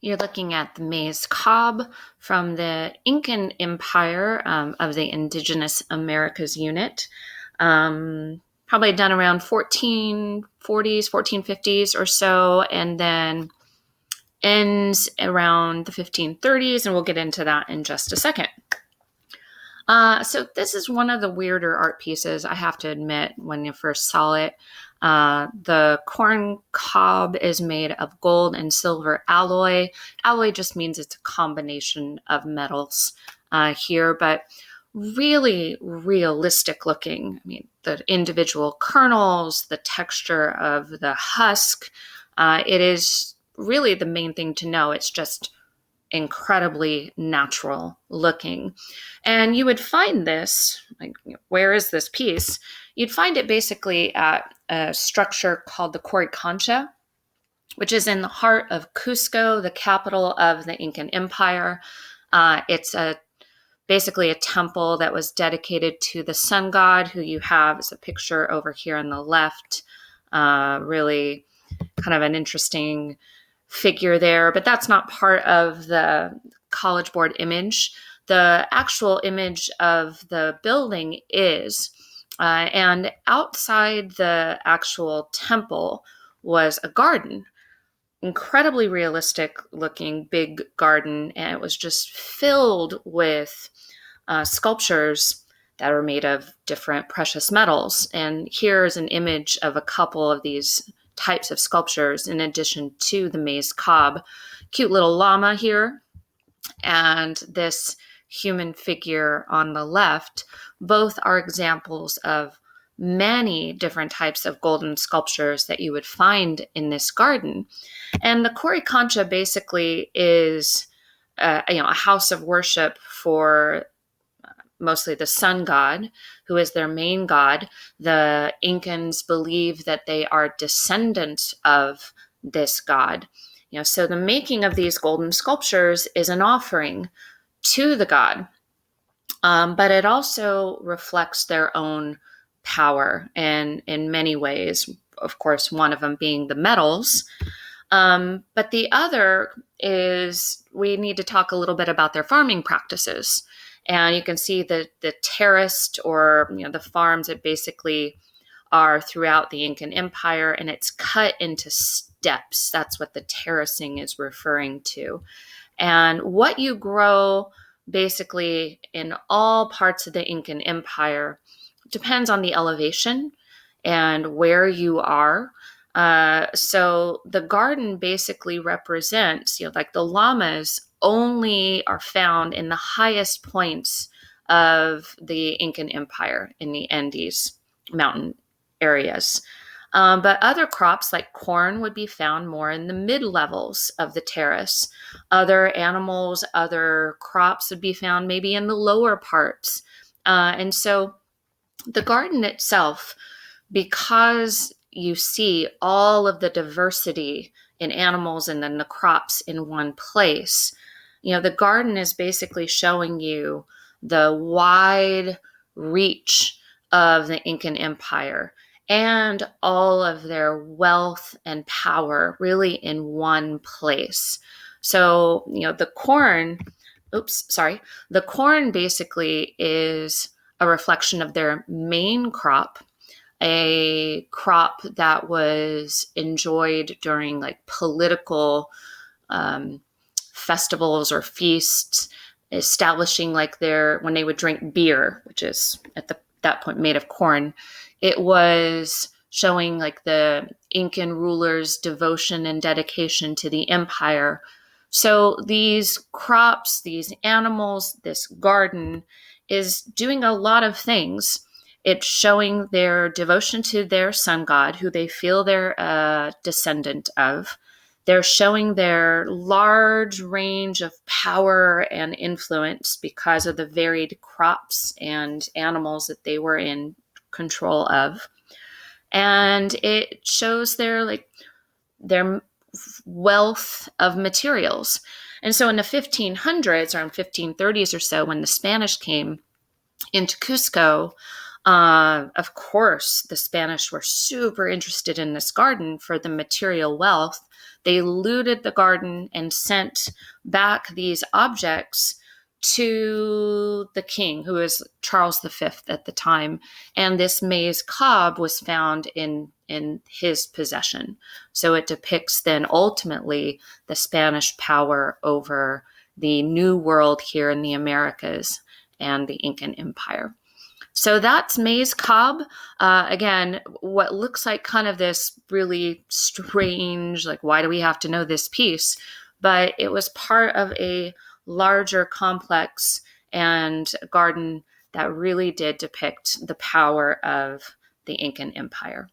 You're looking at the Maize Cob from the Incan Empire of the Indigenous Americas Unit. Probably done around 1440s, 1450s or so, and then ends around the 1530s, and we'll get into that in just a second. So this is one of the weirder art pieces, I have to admit, when you first saw it. The corn cob is made of gold and silver alloy. Alloy just means it's a combination of metals here, but really realistic looking. I mean, the individual kernels, the texture of the husk, it is really the main thing to know. It's just incredibly natural looking. And you would find this, like, where is this piece? You'd find it basically at a structure called the Coricancha, which is in the heart of Cusco, the capital of the Incan Empire. It's basically a temple that was dedicated to the sun god, who you have as a picture over here on the left. Really kind of an interesting figure there, but that's not part of the College Board image. The actual image of the building is, and outside the actual temple was a garden, incredibly realistic looking big garden, and it was just filled with sculptures that are made of different precious metals. And here's an image of a couple of these types of sculptures in addition to the Maize Cob. Cute little llama here and this human figure on the left. Both are examples of many different types of golden sculptures that you would find in this garden. And the Coricancha basically is a house of worship for mostly the sun god, who is their main god. The Incans believe that they are descendants of this god. So the making of these golden sculptures is an offering to the god, but it also reflects their own power, and in many ways, of course, one of them being the metals. But the other is we need to talk a little bit about their farming practices. And you can see the terraced, or the farms that basically are throughout the Incan Empire, and it's cut into steps. That's what the terracing is referring to. And what you grow basically in all parts of the Incan Empire depends on the elevation and where you are. So the garden basically represents, like the llamas only are found in the highest points of the Incan Empire in the Andes mountain areas. But other crops like corn would be found more in the mid-levels of the terrace. Other animals, other crops would be found maybe in the lower parts. And so the garden itself, because you see all of the diversity in animals and then the crops in one place, the garden is basically showing you the wide reach of the Incan Empire and all of their wealth and power really in one place. So, the corn basically is a reflection of their main crop, a crop that was enjoyed during like political festivals or feasts, establishing like when they would drink beer, which is at that point made of corn. It was showing like the Incan rulers' devotion and dedication to the empire. So these crops, these animals, this garden is doing a lot of things. It's showing their devotion to their sun god, who they feel they're a descendant of. They're showing their large range of power and influence because of the varied crops and animals that they were in control of. And it shows their wealth of materials. And so in the 1500s, around 1530s or so, when the Spanish came into Cusco, of course, the Spanish were super interested in this garden for the material wealth they looted the garden and sent back these objects to the king, who was Charles V at the time. And this maize cob was found in his possession. So it depicts then ultimately the Spanish power over the New World here in the Americas and the Incan Empire. So that's Maize Cob. Again, what looks like kind of this really strange, like, why do we have to know this piece? But it was part of a larger complex and garden that really did depict the power of the Incan Empire.